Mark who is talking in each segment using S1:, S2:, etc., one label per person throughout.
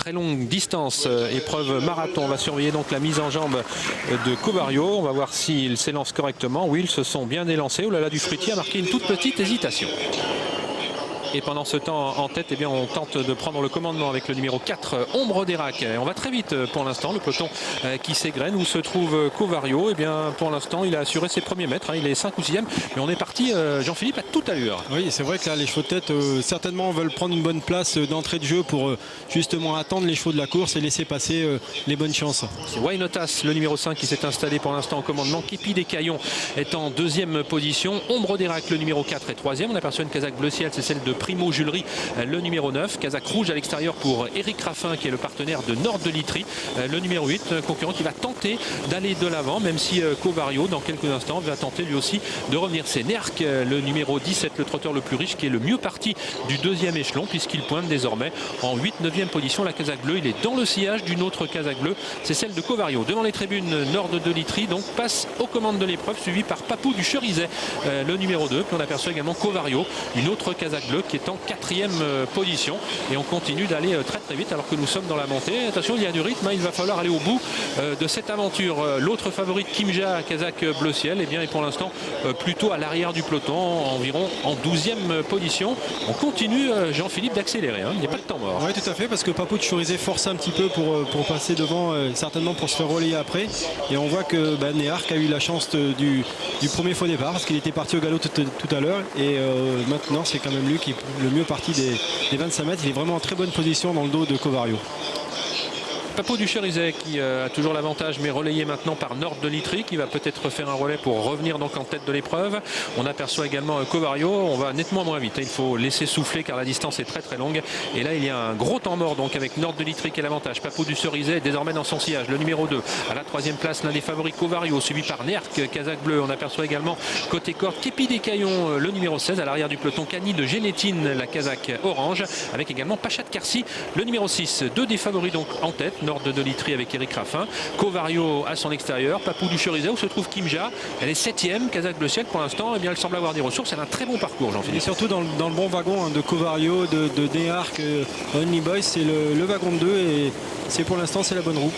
S1: Très longue distance, épreuve marathon. On va surveiller donc la mise en jambe de Covario. On va voir s'il s'élance correctement. Oui, ils se sont bien élancés. Oh là là, du fruitier a marqué une toute petite hésitation. Et pendant ce temps, en tête, eh bien, on tente de prendre le commandement avec le numéro 4, Ombre d'Erac. On va très vite pour l'instant. Le peloton qui s'égrène. Où se trouve Covario? Eh bien, pour l'instant, il a assuré ses premiers mètres. Il est 5 ou 6e. Mais on est parti, Jean-Philippe, à toute allure.
S2: Oui, c'est vrai que là, les chevaux de tête, certainement, veulent prendre une bonne place d'entrée de jeu pour justement attendre les chevaux de la course et laisser passer les bonnes chances.
S1: C'est Wainotas, le numéro 5, qui s'est installé pour l'instant au commandement. Képi des Caillons est en 2e position. Ombre d'Erac, le numéro 4, est 3e. On aperçoit une casaque bleu ciel, c'est celle de Primo Julery, le numéro 9. Casaque rouge à l'extérieur pour Eric Raffin, qui est le partenaire de Nord de Litry, le numéro 8. Concurrent qui va tenter d'aller de l'avant, même si Covario, dans quelques instants, va tenter lui aussi de revenir. C'est Nerk, le numéro 17, le trotteur le plus riche, qui est le mieux parti du 2e échelon, puisqu'il pointe désormais en 8-9e position. La casaque bleue, il est dans le sillage d'une autre casaque bleue, c'est celle de Covario. Devant les tribunes, Nord de Litry, donc passe aux commandes de l'épreuve, suivi par Papou du Cherizet, le numéro 2. Puis on aperçoit également Covario, une autre casaque bleue, qui est en 4e position. Et on continue d'aller très vite alors que nous sommes dans la montée. Attention, il y a du rythme, il va falloir aller au bout de cette aventure. L'autre favorite, Kimja, casaque bleu ciel, eh bien, est pour l'instant plutôt à l'arrière du peloton, environ en 12e position. On continue, Jean-Philippe, d'accélérer. Il n'y a pas de temps mort.
S2: Oui, tout à fait, parce que Papou de Cherizet force un petit peu pour passer devant, certainement pour se faire relayer après. Et on voit que Néarque a eu la chance du premier faux départ, parce qu'il était parti au galop tout à l'heure. Et maintenant, c'est quand même lui qui est le mieux parti des 25 mètres. Il est vraiment en très bonne position dans le dos de Covario.
S1: Papou du Cherizet qui a toujours l'avantage, mais relayé maintenant par Nord de Litry, qui va peut-être faire un relais pour revenir donc en tête de l'épreuve. On aperçoit également Covario. On va nettement moins vite. Il faut laisser souffler car la distance est très longue. Et là, il y a un gros temps mort donc avec Nord de Litry qui est l'avantage. Papou du Cherizet est désormais dans son sillage. Le numéro 2 à la 3e place, l'un des favoris, Covario, suivi par Nerk, casaque bleu. On aperçoit également côté corde Képi des Caillons, le numéro 16 à l'arrière du peloton. Cani de Génétine, la casaque orange, avec également Pachat Karsi, le numéro 6. Deux des favoris donc en tête. Nord de Litry avec Eric Raffin, Covario à son extérieur, Papou du Cherizet où se trouve Kimja. Elle est 7e, casaque bleu ciel pour l'instant. Eh bien, elle semble avoir des ressources. Elle a un très bon parcours, Jean-Philippe.
S2: Et surtout dans le bon wagon de Covario, de Néarque, Only Boys, c'est le wagon de 2 et c'est pour l'instant c'est la bonne roue.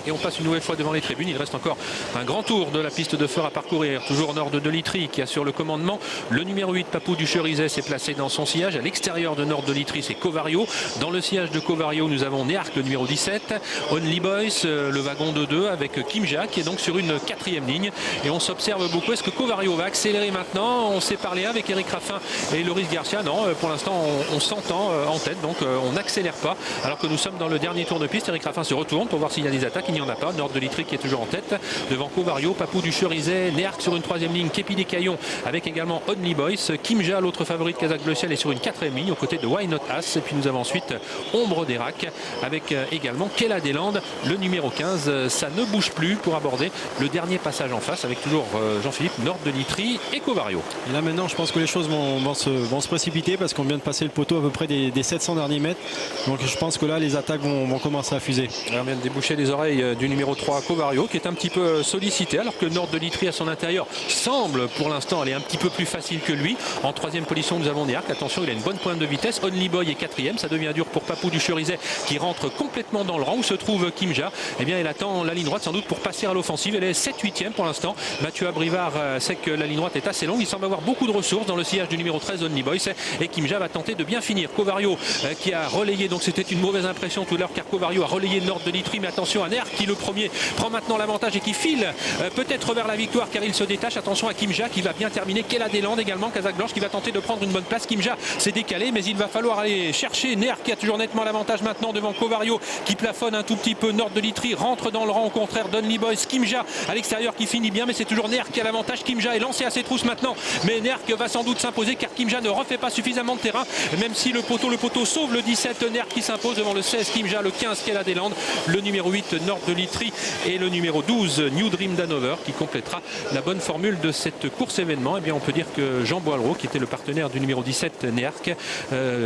S1: Et on passe une nouvelle fois devant les tribunes. Il reste encore un grand tour de la piste de feu à parcourir. Toujours Nord de Litry qui assure le commandement. Le numéro 8, Papou du Cherizet, s'est placé dans son sillage. À l'extérieur de Nord de Litry, c'est Covario. Dans le sillage de Covario, nous avons Néarque, le numéro 17. Only Boys, le wagon de 2 avec Kimja qui est donc sur une 4e ligne. Et on s'observe beaucoup. Est-ce que Covario va accélérer maintenant? On s'est parlé avec Eric Raffin et Loris Garcia. Non, pour l'instant, on s'entend en tête. Donc on n'accélère pas. Alors que nous sommes dans le dernier tour de piste. Eric Raffin se retourne pour voir s'il y a des attaques. Il n'y en a pas. Nord de Litry qui est toujours en tête. Devant Covario, Papou du Cherizet, Néarque sur une 3e ligne, Képi des Caillons avec également Only Boys. Kimja, l'autre favorite casaque bleu ciel, est sur une 4e ligne aux côtés de Why Not As. Et puis nous avons ensuite Ombre d'Erac avec également Kella des Landes, le numéro 15. Ça ne bouge plus pour aborder le dernier passage en face avec toujours Jean-Philippe, Nord de Litry et Covario.
S2: Et là maintenant je pense que les choses vont se précipiter parce qu'on vient de passer le poteau à peu près des 700 derniers mètres. Donc je pense que là les attaques vont commencer à fuser.
S1: Alors, on vient de déboucher les oreilles du numéro 3 Covario qui est un petit peu sollicité alors que Nord de Litry à son intérieur semble pour l'instant aller un petit peu plus facile que lui. En 3e position nous avons Néarque. Attention, il a une bonne pointe de vitesse. Only Boy est 4e. Ça devient dur pour Papou du Cherizet qui rentre complètement dans le rang où se trouve Kimja. Eh bien, elle attend la ligne droite sans doute pour passer à l'offensive. Elle est 7-8e pour l'instant. Mathieu Abrivard sait que la ligne droite est assez longue. Il semble avoir beaucoup de ressources dans le sillage du numéro 13 Only Boys. Et Kimja va tenter de bien finir. Covario qui a relayé, donc c'était une mauvaise impression tout à l'heure car Covario a relayé Nord de Litry. Mais attention à Nerk qui le premier prend maintenant l'avantage et qui file peut-être vers la victoire car il se détache. Attention à Kimja qui va bien terminer. Kella des Landes également, casaque blanche qui va tenter de prendre une bonne place. Kimja s'est décalé mais il va falloir aller chercher Nerk qui a toujours nettement l'avantage maintenant devant Covario qui plafonne un tout petit peu. Nord de Litry rentre dans le rang au contraire d'Only Boys. Kimja à l'extérieur qui finit bien mais c'est toujours Nerk qui a l'avantage. Kimja est lancé à ses trousses maintenant mais Nerk va sans doute s'imposer car Kimja ne refait pas suffisamment de terrain même si le poteau sauve le 17 Nerk qui s'impose devant le 16 Kimja, le 15 Kella des Landes, le numéro 8 Nord de Litry et le numéro 12 New Dream d'Hanover qui complétera la bonne formule de cette course événement. Et bien on peut dire que Jean Boileau qui était le partenaire du numéro 17 Néarque,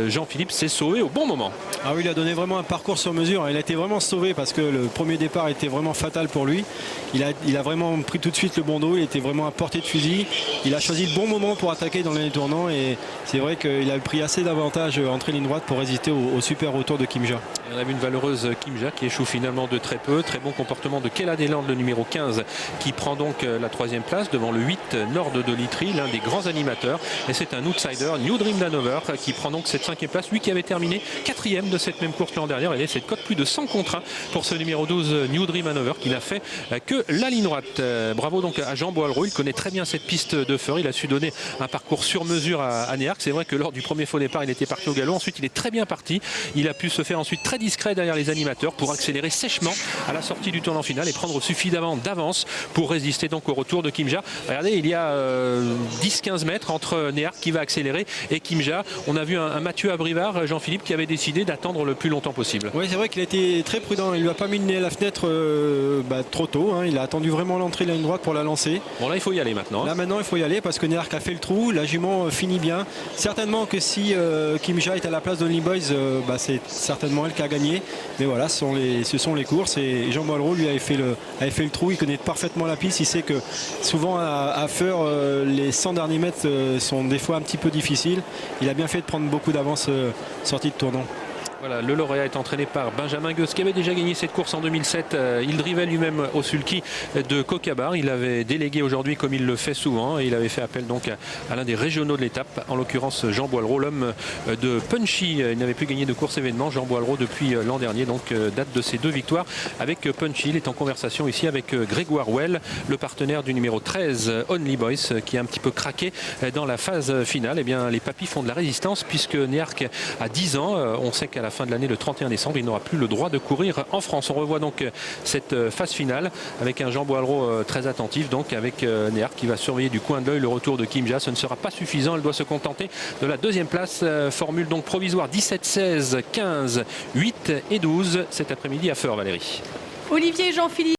S1: Jean-Philippe s'est sauvé au bon moment.
S2: Ah oui, il a donné vraiment un parcours sur mesure. Il a été vraiment sauvé parce que le premier départ était vraiment fatal pour lui. Il a vraiment pris tout de suite le bon dos. Il était vraiment à portée de fusil. Il a choisi le bon moment pour attaquer dans les tournants et c'est vrai qu'il a pris assez d'avantages entre les lignes droites pour résister au super retour de Kimja.
S1: On a vu une valeureuse Kimja qui échoue finalement de très peu. Très bon comportement de Kella Deland, le numéro 15, qui prend donc la 3e place devant le 8 Nord de Litry, l'un des grands animateurs. Et c'est un outsider, New Dream d'Hanover, qui prend donc cette 5e place. Lui qui avait terminé 4e de cette même course l'an dernier. Et cette cote plus de 100 contre 1 pour ce numéro 12 New Dream Hanover qui n'a fait que la ligne droite. Bravo donc à Jean Boalreau. Il connaît très bien cette piste de Feur. Il a su donner un parcours sur mesure à Néarque. C'est vrai que lors du premier faux départ, il était parti au galop. Ensuite, il est très bien parti. Il a pu se faire ensuite très discret derrière les animateurs pour accélérer sèchement à la sortie du tournant final et prendre suffisamment d'avance pour résister donc au retour de Kimja. Regardez, il y a 10-15 mètres entre Néarque qui va accélérer et Kimja. On a vu un Mathieu Abrivard, Jean-Philippe, qui avait décidé d'attendre le plus longtemps possible.
S2: Oui, c'est vrai qu'il a été très prudent. Il ne lui a pas mis le nez à la fenêtre trop tôt. Il a attendu vraiment l'entrée de la ligne droite pour la lancer.
S1: Bon, là, il faut y aller maintenant.
S2: Là, maintenant, il faut y aller parce que Néarque a fait le trou. La jument finit bien. Certainement que si Kimja est à la place d'Only Boys, c'est certainement elle qui a gagné. Mais voilà, ce sont les courses. Et Jean Boalreau, lui, avait fait le trou. Il connaît parfaitement la piste. Il sait que souvent, à Feur, les 100 derniers mètres sont des fois un petit peu difficiles. Il a bien fait de prendre beaucoup d'avance sortie de tournant.
S1: Voilà, le lauréat est entraîné par Benjamin Goes qui avait déjà gagné cette course en 2007. Il drivait lui-même au sulky de Cocabar. Il avait délégué aujourd'hui comme il le fait souvent. Et il avait fait appel donc à l'un des régionaux de l'étape, en l'occurrence Jean Boalreau, l'homme de Punchy. Il n'avait plus gagné de course événement, Jean Boalreau, depuis l'an dernier. Donc date de ses 2 victoires avec Punchy. Il est en conversation ici avec Grégoire Well, le partenaire du numéro 13 Only Boys, qui a un petit peu craqué dans la phase finale. Eh bien, les papis font de la résistance puisque Néarque a 10 ans. On sait qu'à la fin de l'année, le 31 décembre, il n'aura plus le droit de courir en France. On revoit donc cette phase finale avec un Jean Boalreau très attentif, donc avec Néarque qui va surveiller du coin de l'œil le retour de Kimja. Ce ne sera pas suffisant, elle doit se contenter de la 2e place. Formule donc provisoire 17, 16, 15, 8 et 12 cet après-midi à Feur, Valérie.
S3: Olivier et Jean-Philippe.